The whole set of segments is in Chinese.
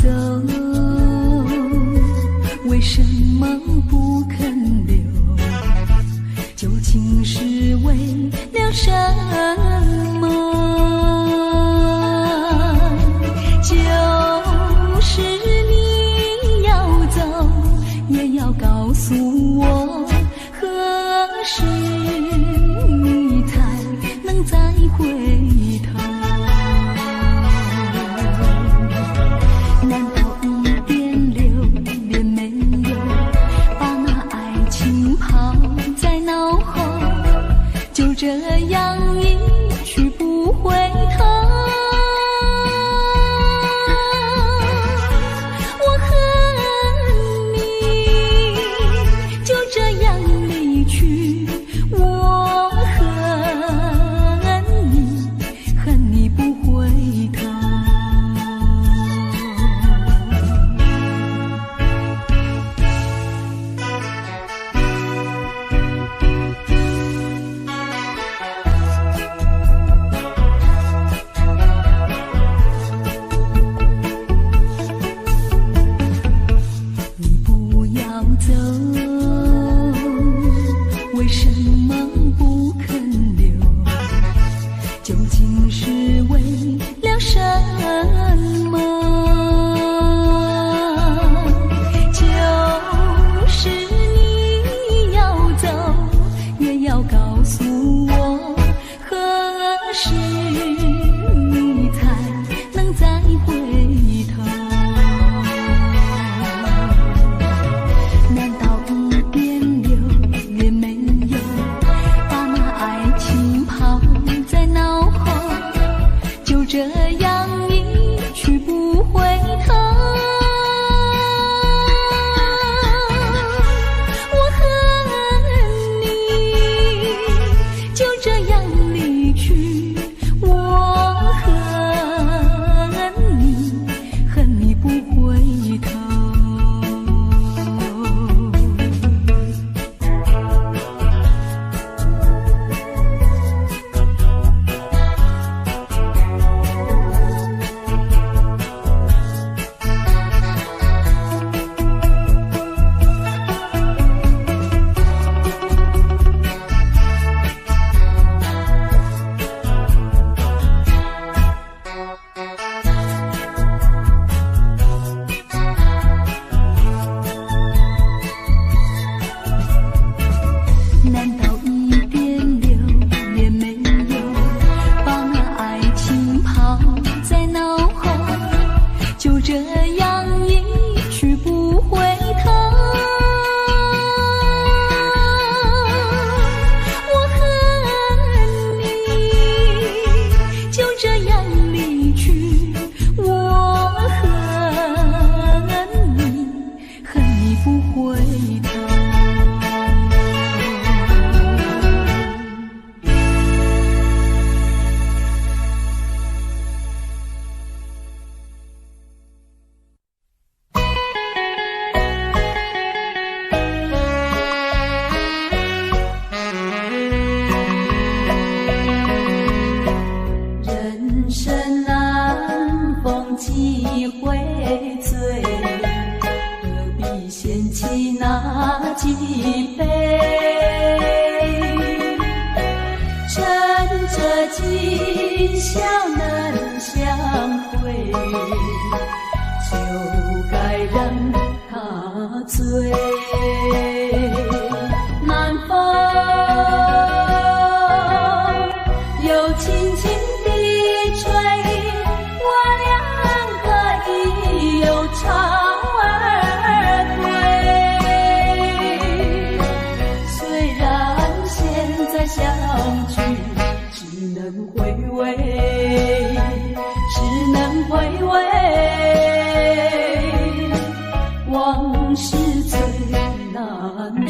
走？为什么不肯留？究竟是为了什么？就是你要走，也要告诉我，何时你才能再回头？难道一点留恋没有，把那爱情抛在脑后，就这样一去不回头？我恨你就这样离去，我恨你，恨你不回头。走，为什么不肯留？究竟是为了什么？就是你要走，也要告诉我，何时你才能再回头？这样一去不回头，我恨你就这样离去，我恨你，恨你不回头。难道一点留恋没有，把那爱情抛在脑后，就这样一去不回头？我恨你就这样离去，我恨你，恨你不回头。人生难逢几回醉，何必嫌弃那几杯？趁着今宵能相会，就该让他醉。南风又轻轻地吹，我俩可以有潮儿归。虽然现在相聚只能回味，只能回味，往事最难追。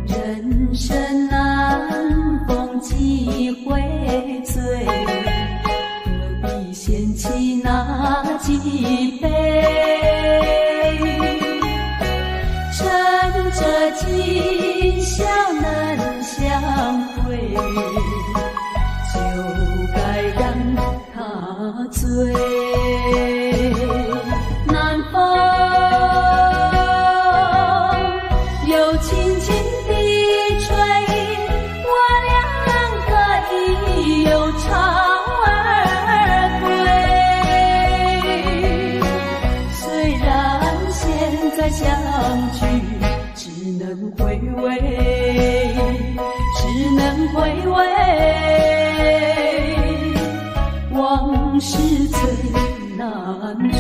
人生难逢几回醉，何必嫌弃那几杯？南风又轻轻地吹，我俩可以又唱儿归。虽然现在相聚只能回味，只能回味，往事最难追。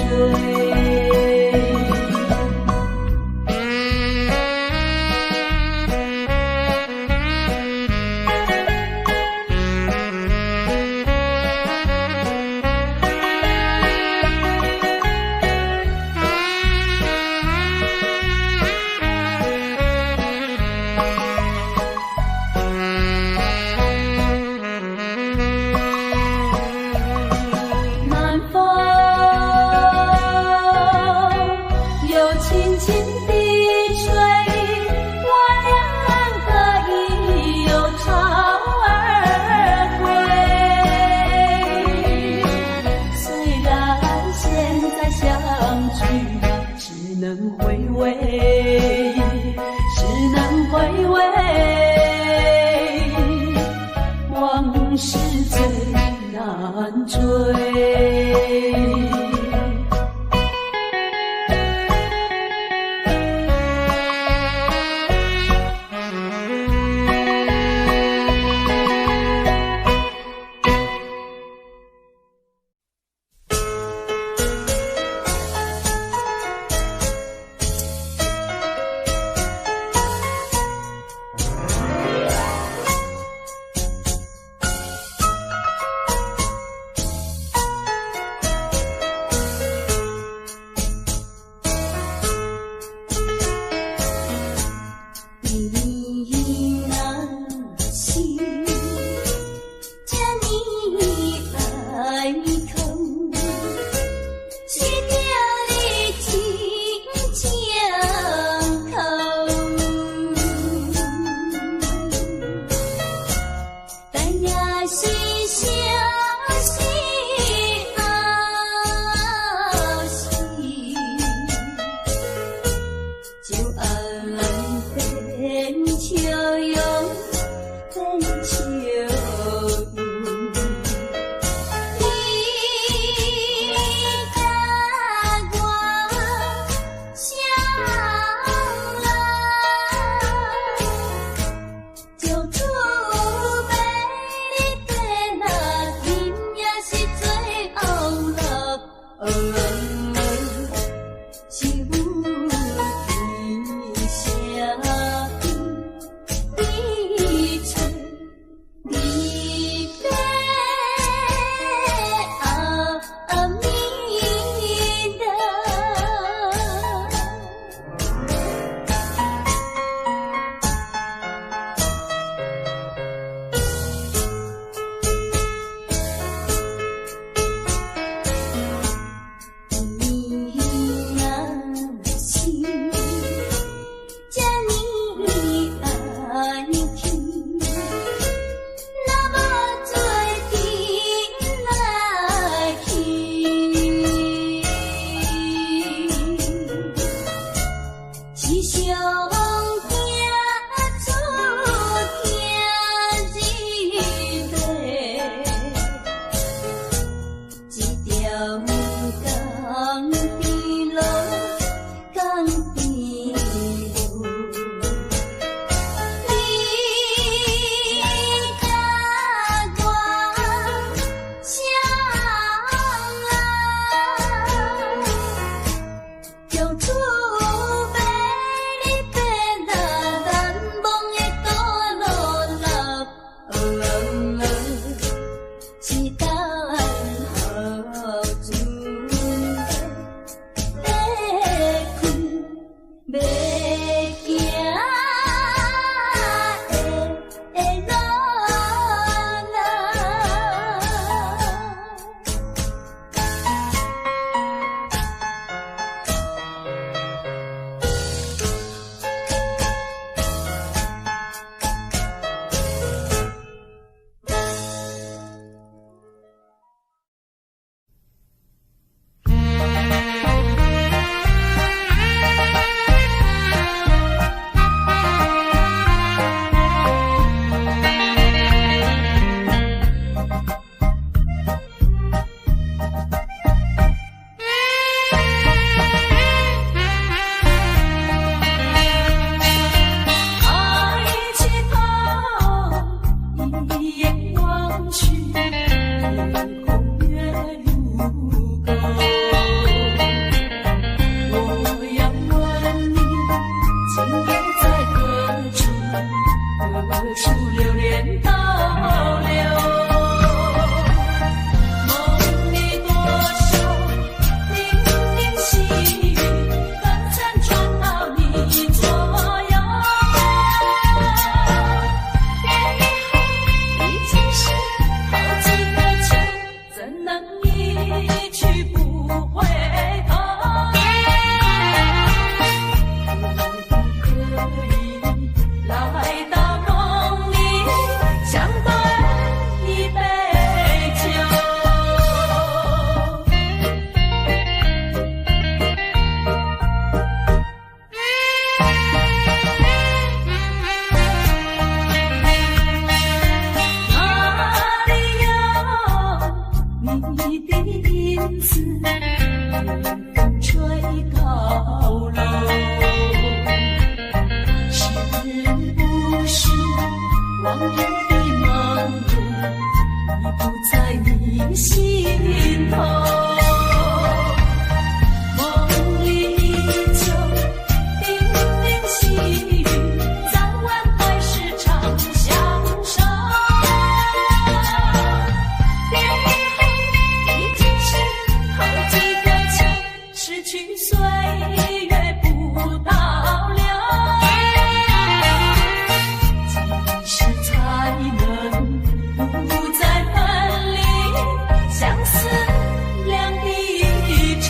去岁月不倒流，几时才能不再分离，相思两地愁。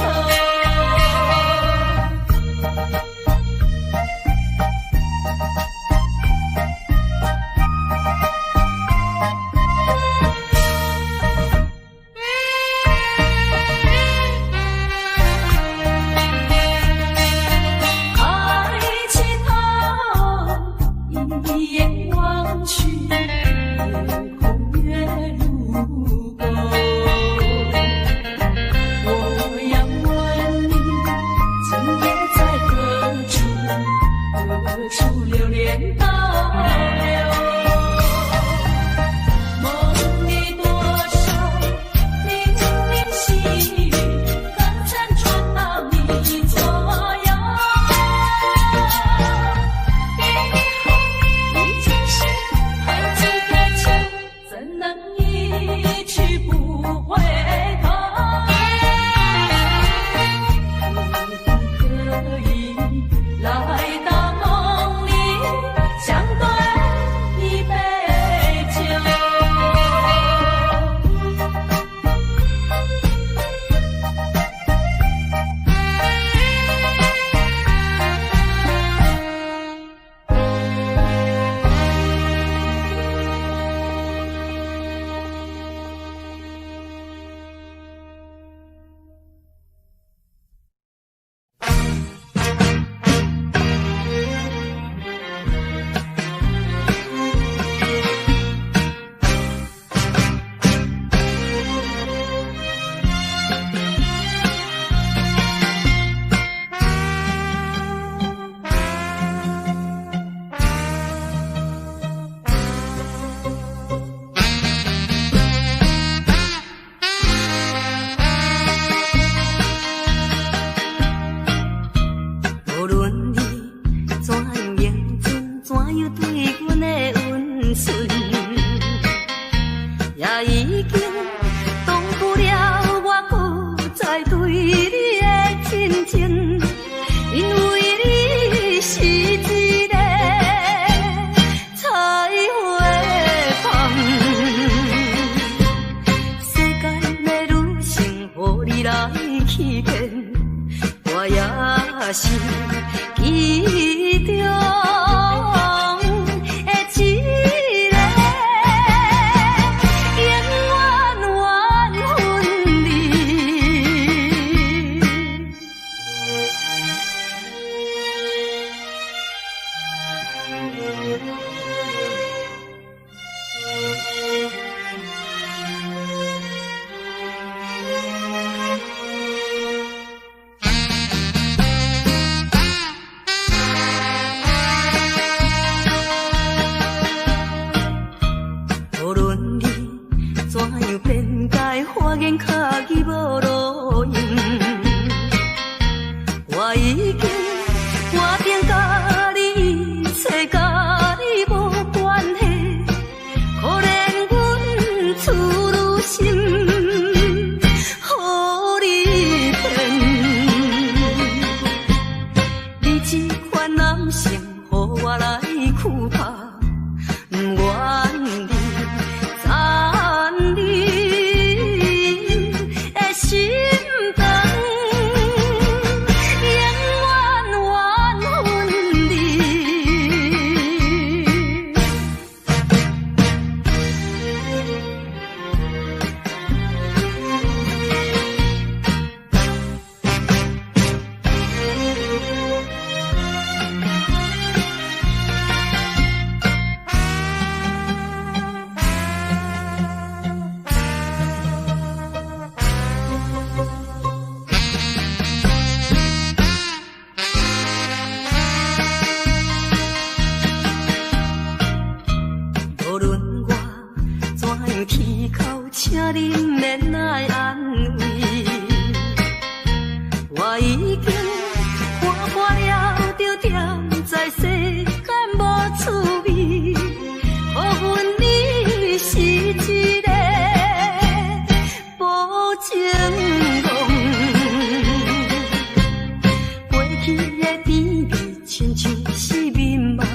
去的甜蜜，亲像是眠梦，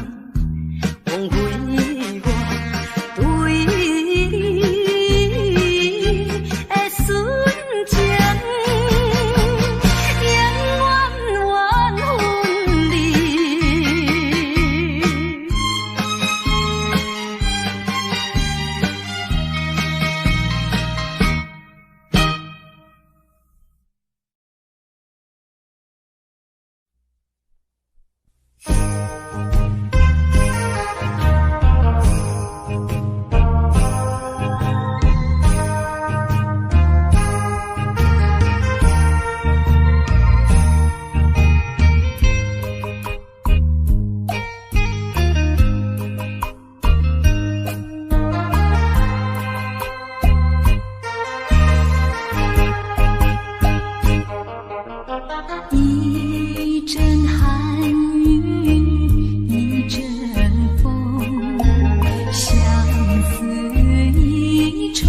枉费我对你的纯情，永远分离。一阵寒雨，一阵风，相思意重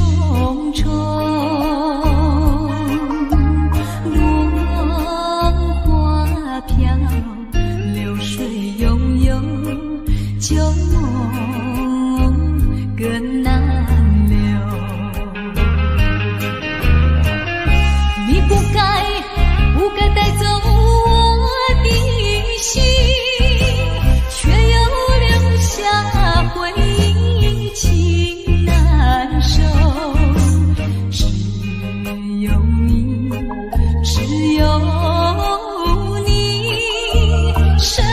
重。落花飘，流水悠悠，旧梦更难留。你不该带走我的心，却又留下回忆，情难收。只有你，只有你，深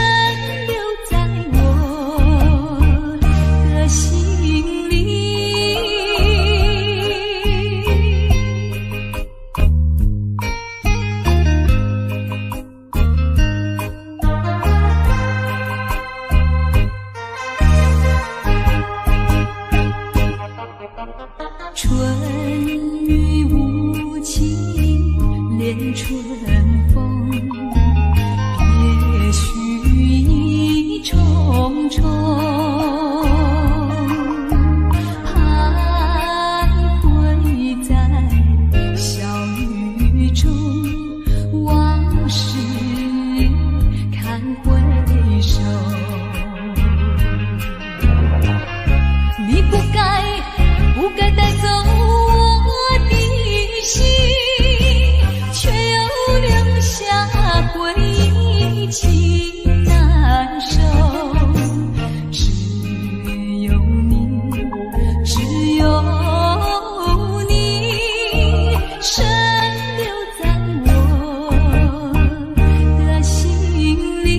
留在我的心里。春雨无情恋春风，也许意重重，徘徊在小雨中，往事看回首。你不该带走我的心，却又留下回忆，情难收。只有你，只有你，深留在我的心里。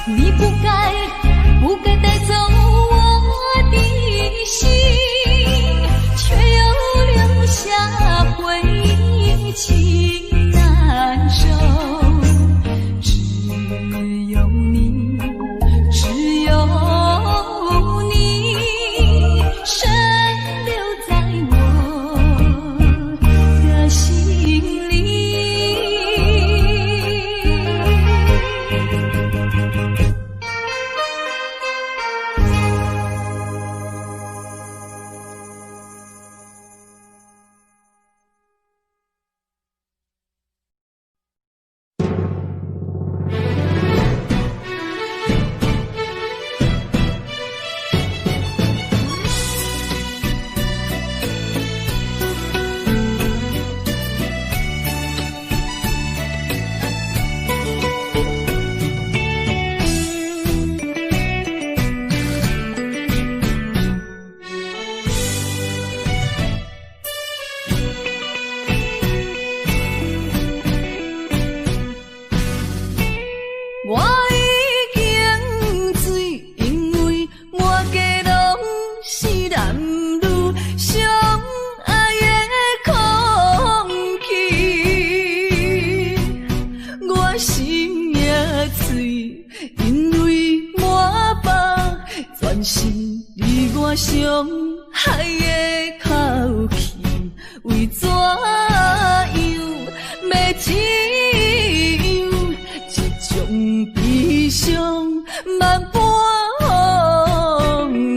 你不该带走我的心，却又留下回忆，情难收。只有你，只有你，深留在我的心里。我已经醉，因为满街拢是男女相爱的空气，我心也嘴，因为满腹全是你我伤害的口气，为怎样要只有一种悲伤万般放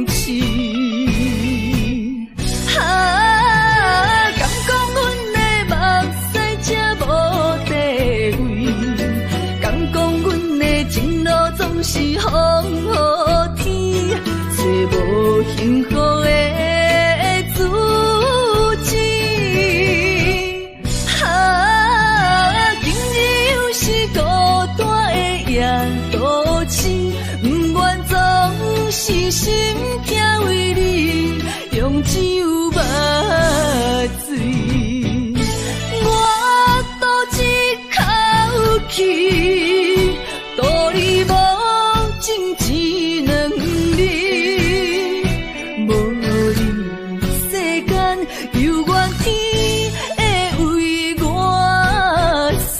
弃？敢讲阮的目屎才无地位，敢讲阮的情路总是风雨天，找无幸福的自己。今日又是孤单的夜都市，不愿总是心痛为你用酒目水。我赌一口气，赌你无情只能你，无你世间犹原天会为我碎。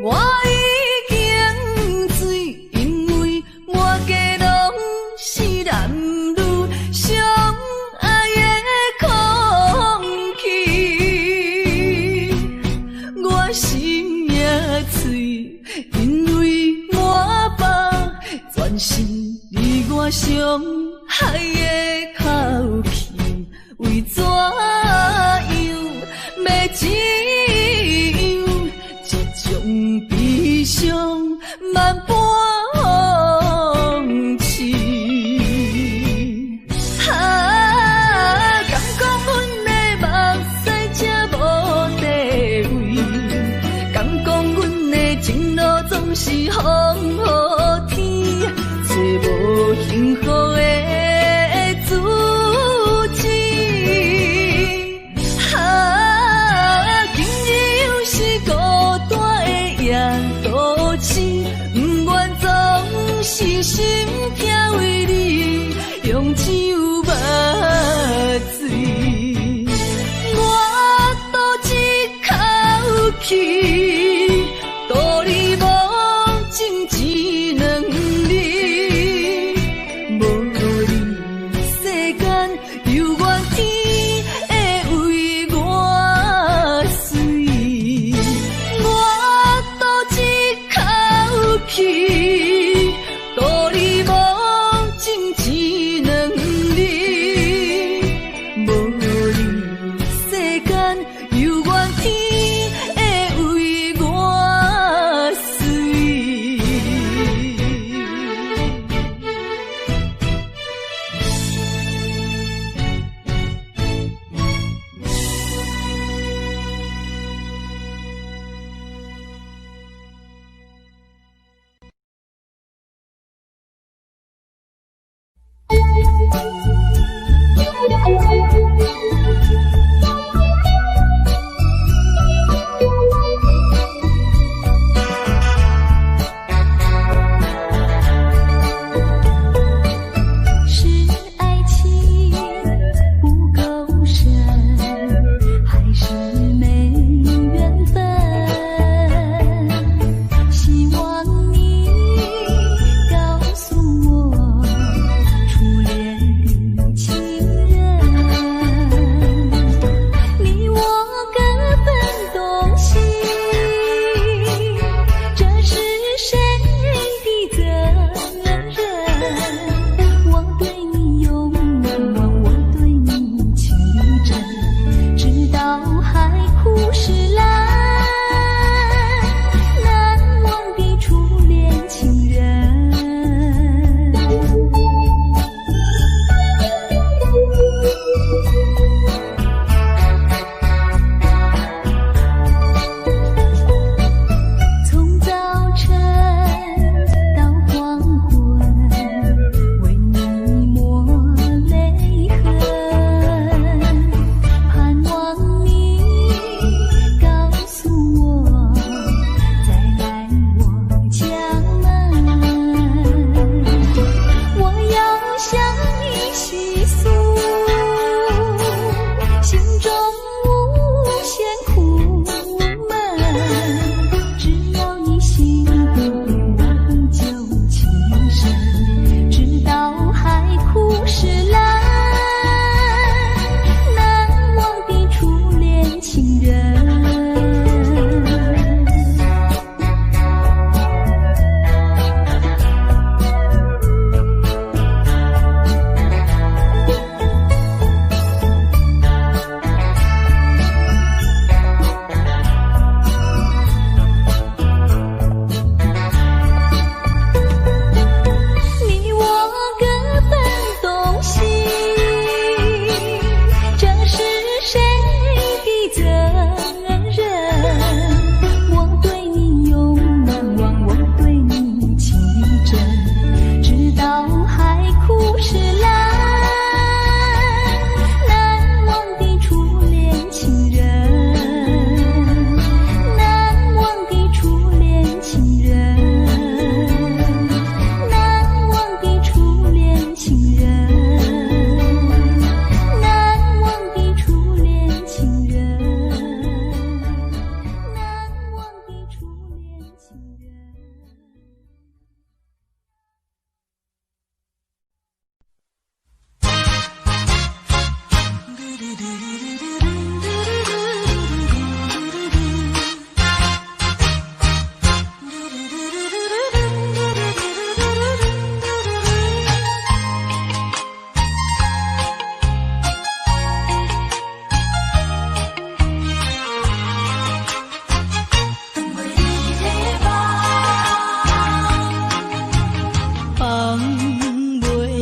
我已经醉，因为满街拢是男女相爱的空气。我心也碎，因为满腹全是你我伤害的口气，为怎样要只有一种悲伤万般放弃。敢讲阮的目屎才无地位，敢讲阮的情路总是风雨天，找无幸福的自己。今日又是孤单的夜都市，不愿总是心痛为你用酒目水。我赌一口气，赌你无情只能你，无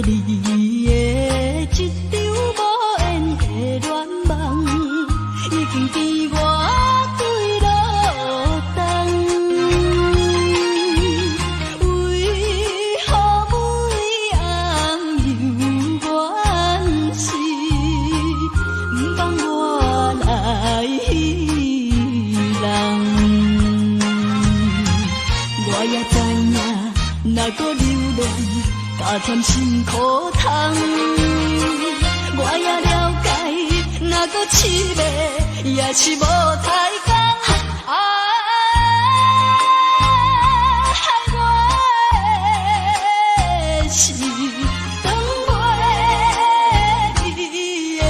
你的一场无缘的恋梦，已经逼我归路东。为何每暗又怨是，不放我来彼人？我也知影，若搁流浪，加添辛苦痛。我也了解，若搁凄迷，也是无太工。害我的是等袂你的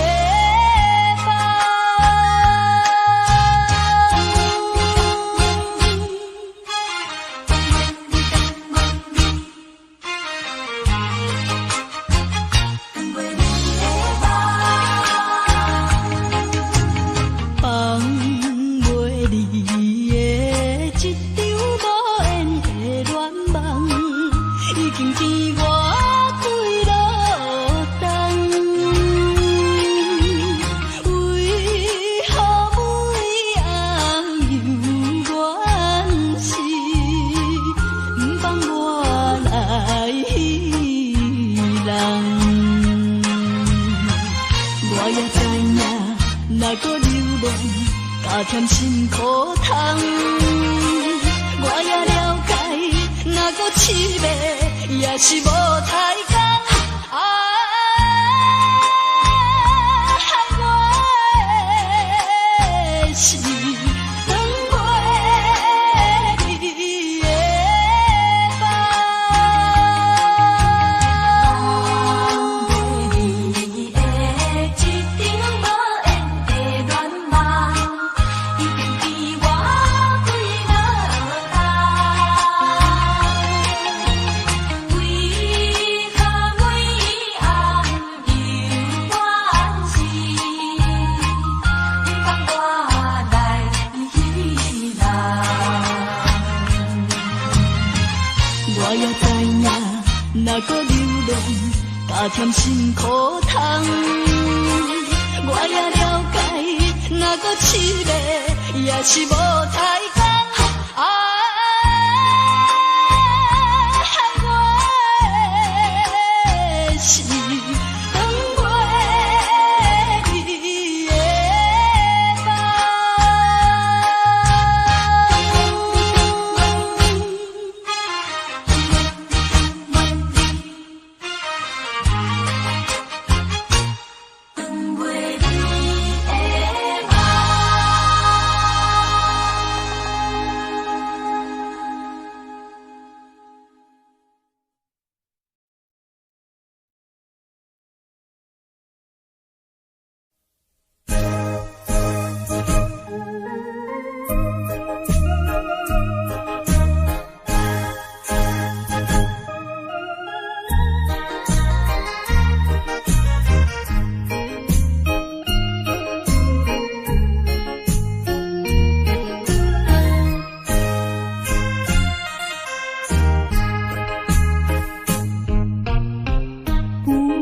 放袂你的一场无缘的恋梦，已经逼我归路东。为何每暗又怨是，不放我来彼人？我也知影，若搁流浪，加添辛苦痛。我也了解，若搁凄迷，也是无太工。害我的是等袂你的梦，你的一场无缘的恋梦，已经逼我归路东。为何每暗又怨是，不放我来彼人？我也知影，若搁流浪，加添辛苦痛。我也了解，若搁凄迷，也是无太工。害我的是等袂你的等袂你的梦。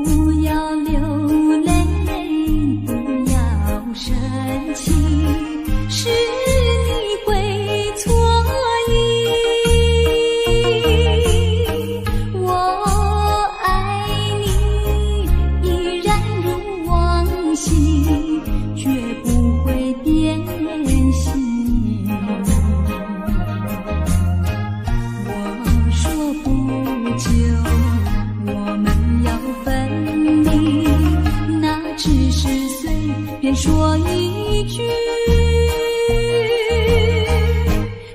不要流泪，不要生气，是你会错意。我爱你，依然如往昔，绝不会变心。我说不久我们要分离，那只是随便说一句。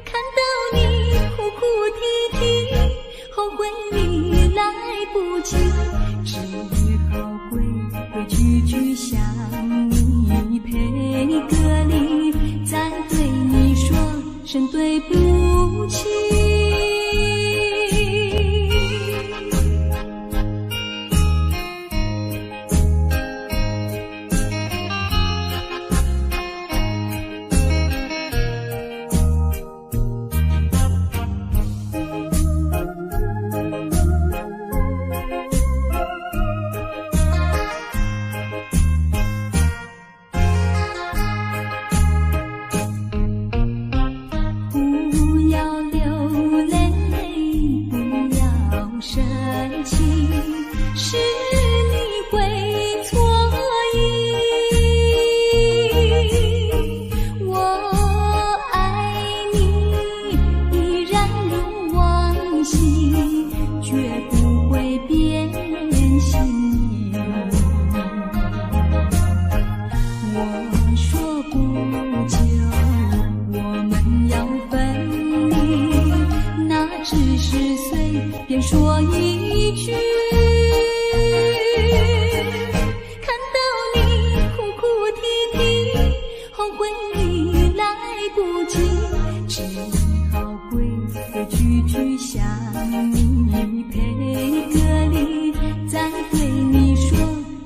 看到你哭哭啼啼，后悔你来不及，只好规规矩矩向你赔个礼，再对你说声对不起。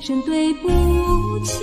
声对不起。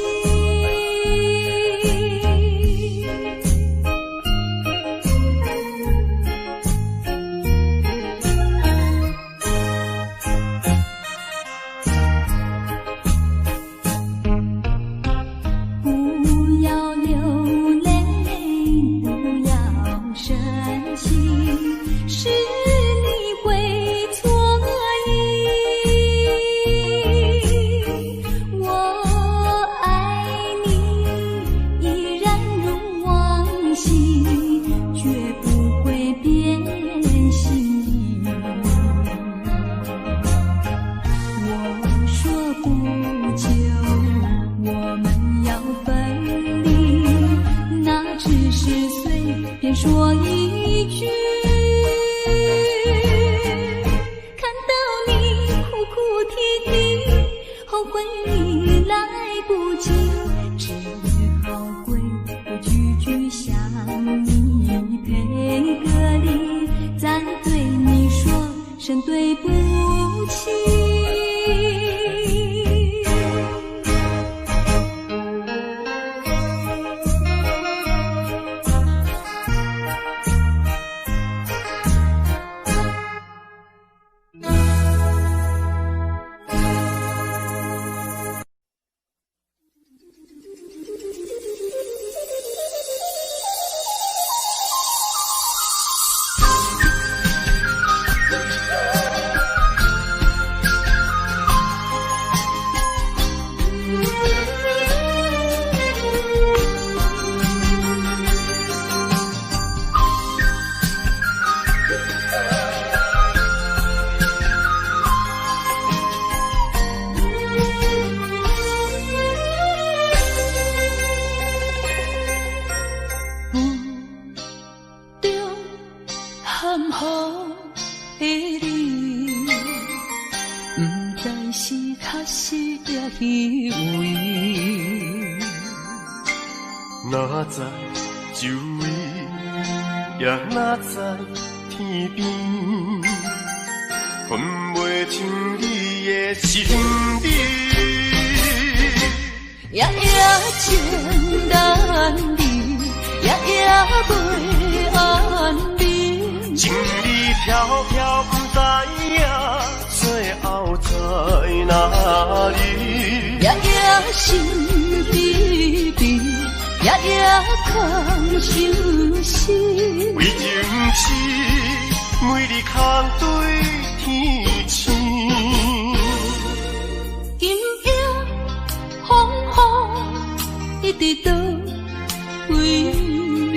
说一句，看到你哭哭啼啼，后悔已来不及，只好规规矩矩向你赔个礼，再对你说声对不起。哪知周围，也哪知天边，分袂清你的心理。夜夜情难离，夜夜袂安眠。情意飘飘，不知影最后在哪里。夜夜心悲悲。夜夜空相思，为情痴，每日空对天星。今夜风雨一直倒为你，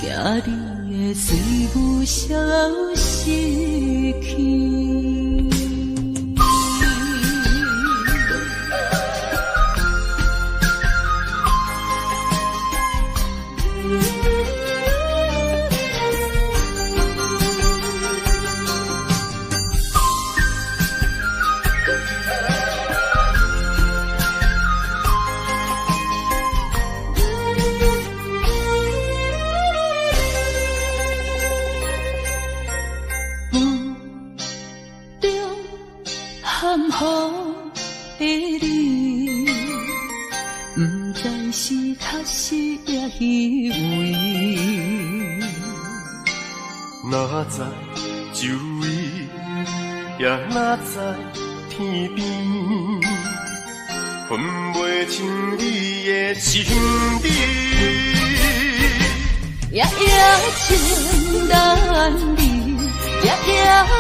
惊你的随无消息去。含糊的你，不知是确实也虚伪。哪知周围，也哪知天边，分袂清你的心理。夜夜情难离，夜夜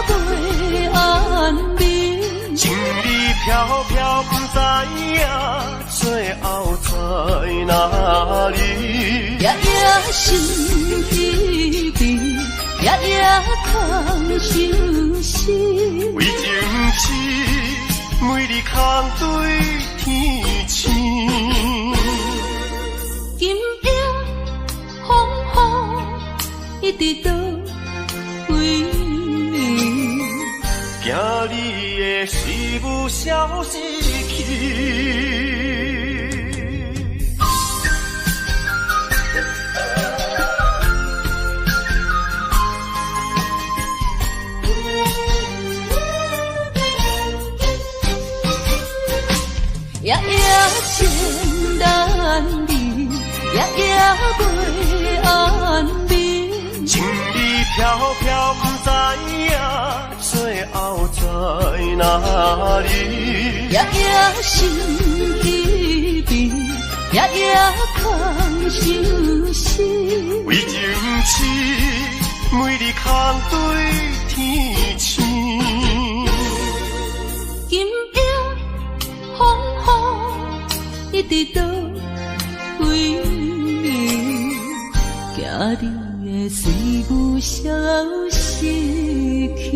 袂安眠。情意飘飘，不知影最后在哪里。夜夜心悲悲，夜夜空相思。为情痴，每日空对天星。今夜风雨一直倒为你，惊你的随无消息去。仙难觅，夜夜过安眠。情意飘飘，不知影最后在哪里。夜夜心依依，夜夜空相思。为情痴，每日空对天星。今夜风雨一直到归暝，行你的随我消失去。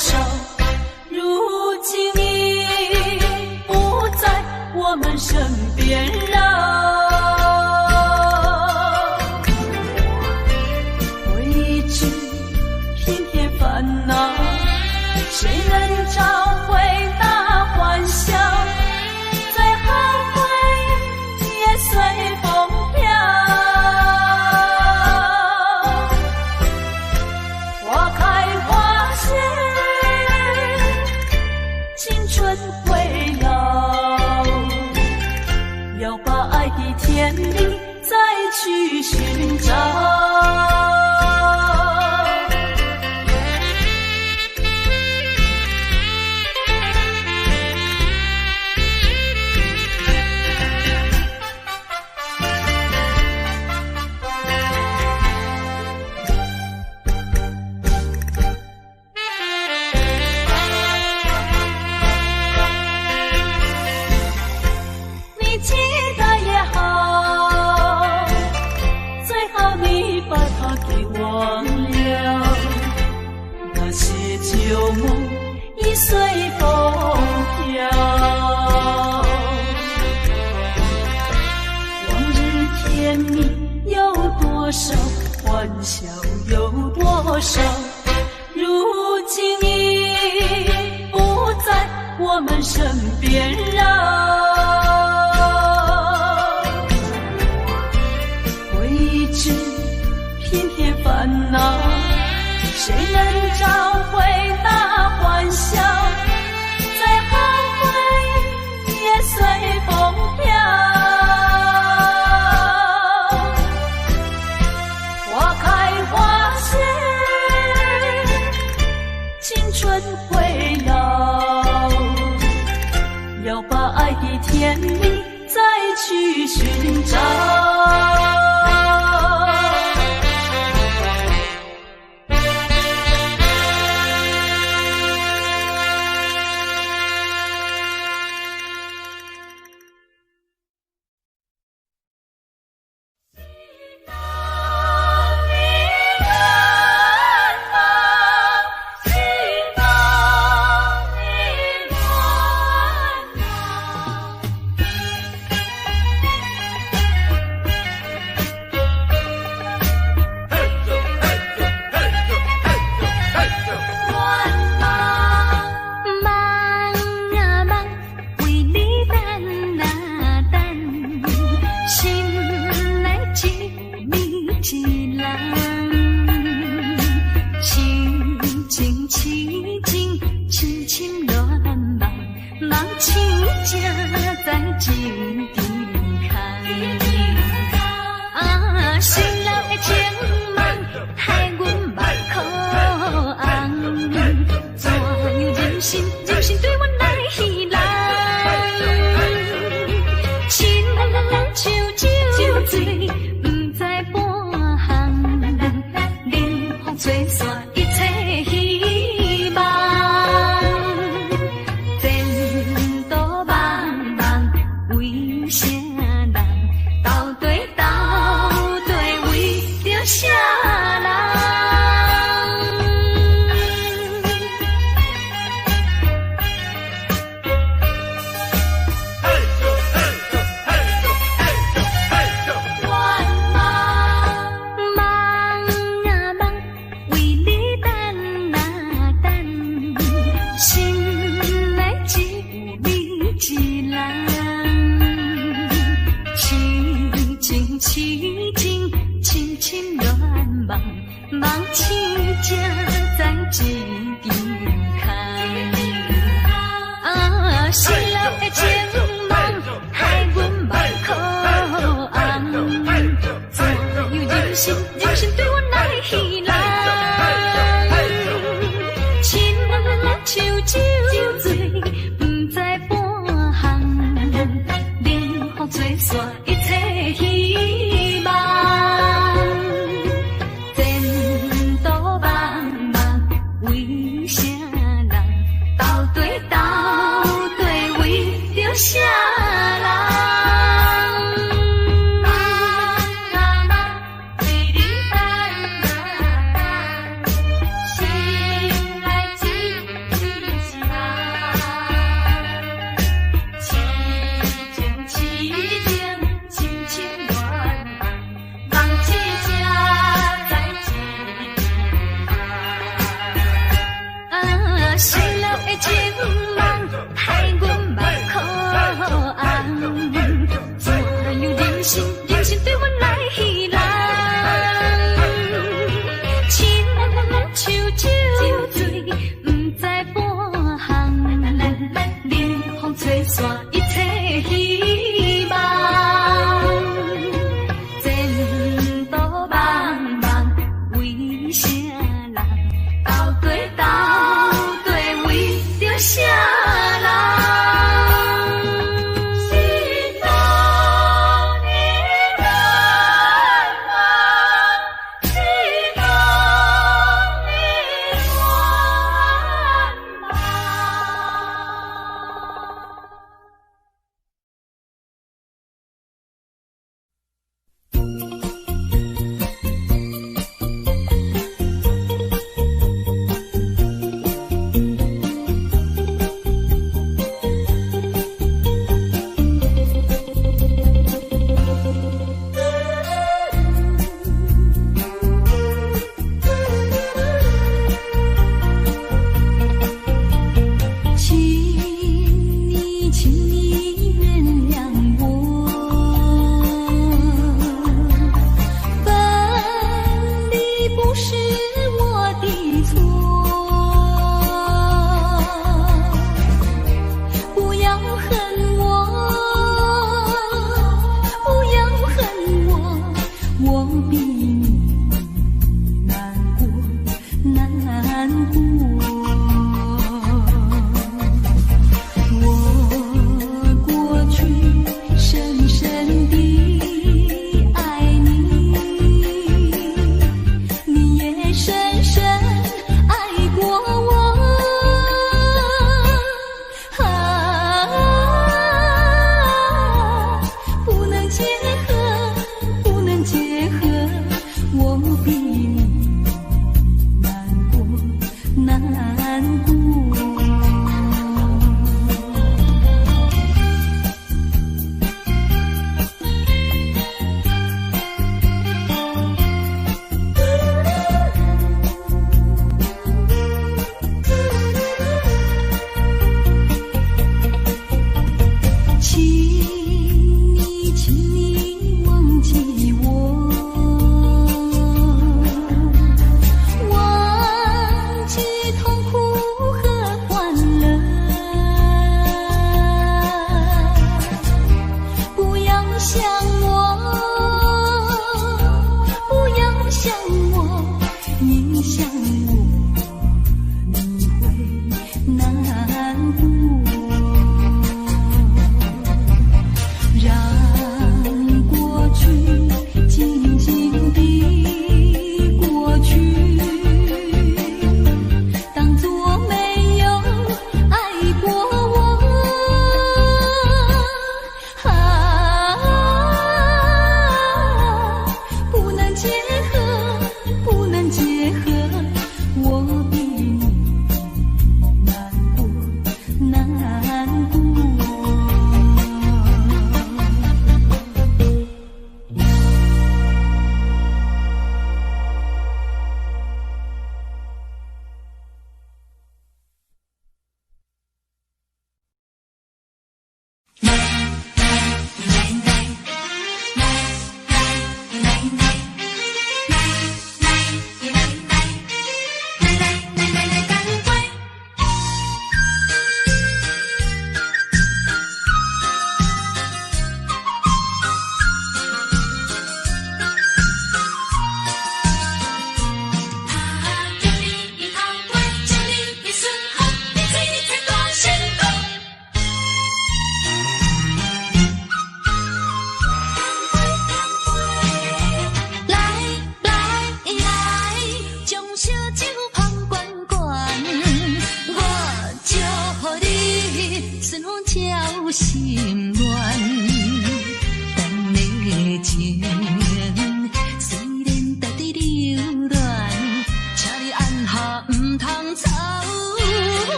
少，如今已不边绕。未知偏偏烦恼，谁能找回那欢笑？最后回忆也随风飘。花开花谢，青春会老，要把爱的天地再去寻找。旧梦已随风飘，往日甜蜜有多少，欢笑有多少，如今已不在我们身边绕。未知偏偏烦恼，谁能找回那欢笑？最后回忆也随风飘。花开花谢，青春会老，要把爱的天地再去寻找。吹散一切希望，前途茫茫为啥人？斗对为着啥人？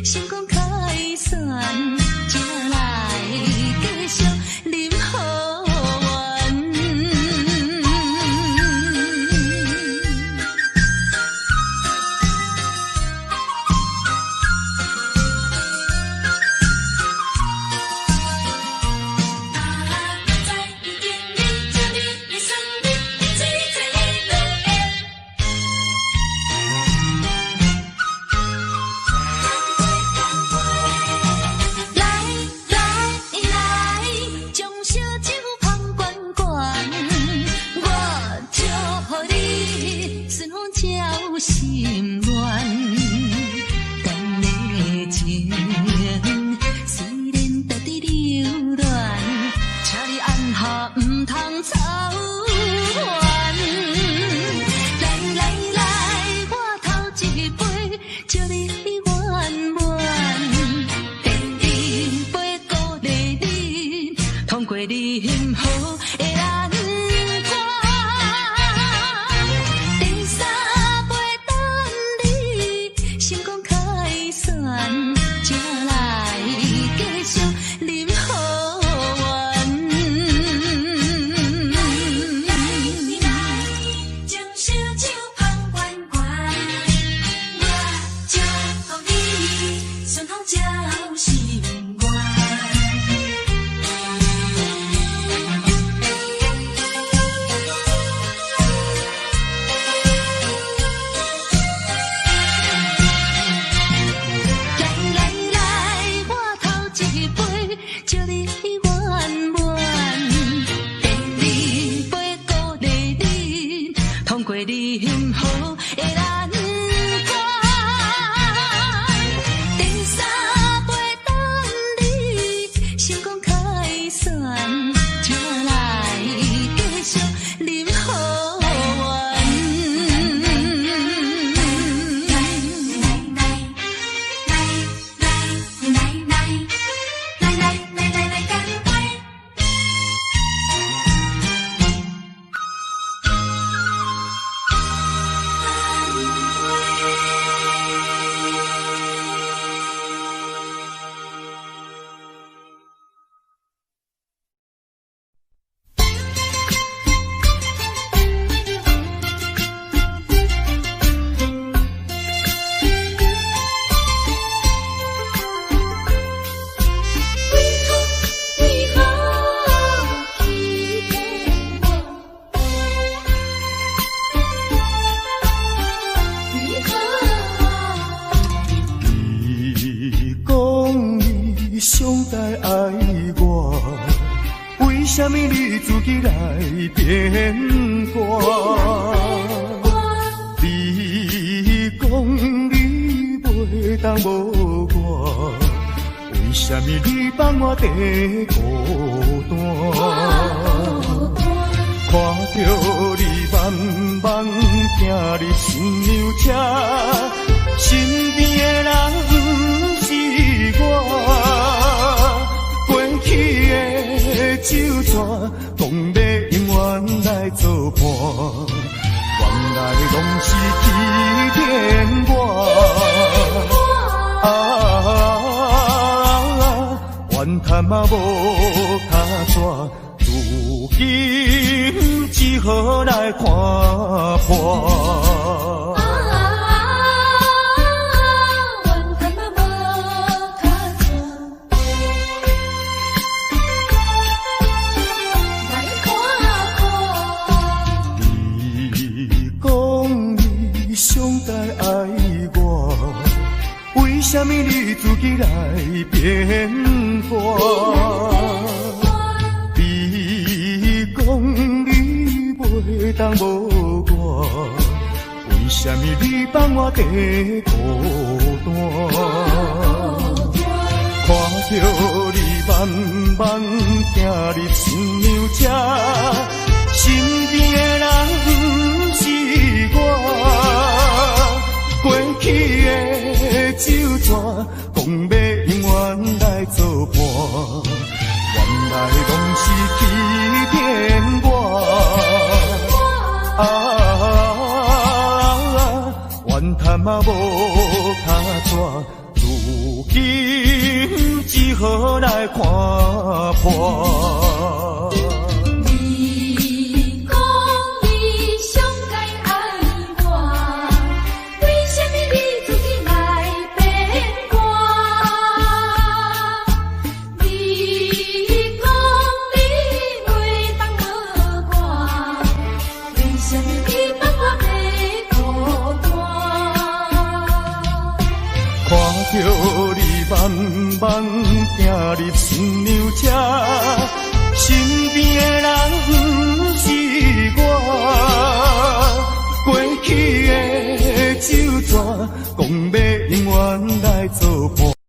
成功开算，这心乱。咱的情虽然在伫流乱，请你按下唔通操烦。来来来，我头一杯，祝你圆满。第二杯鼓励你，通过你幸福的难关。第三杯等你成功开选，才来继续饮好运。将烧酒捧圆圆，我祝福你顺风照心愿。来来来，我头一杯，祝你圆满。第二杯鼓励你，通过你幸福的难关。第三杯等你成功开选，才来继续饮好运。来干杯！为何欺骗我？为何？你讲你上台爱我，为什么你自己来变卦？你讲你袂当无我，为什么你放我在孤单？看着你慢慢行入新娘车，身边的人是我，过去的酒泉，讲要永远来作伴，原来拢是欺骗我。怨叹嘛无卡纸，如今只好来看破。怨叹嘛无卡纸，来看破。你讲你上台爱我，为什么你自己来变卦？你讲你袂当无我，为什么你放我在孤单？看着你慢慢行入新娘车，身边的人是我，过去的酒泉，讲要永远来作伴，原来拢是欺骗我。怨叹嘛无卡纸，如今只好来看破。着你慢慢行入新娘车，身边的人是我，过去的酒蛇，讲要永远来作伴。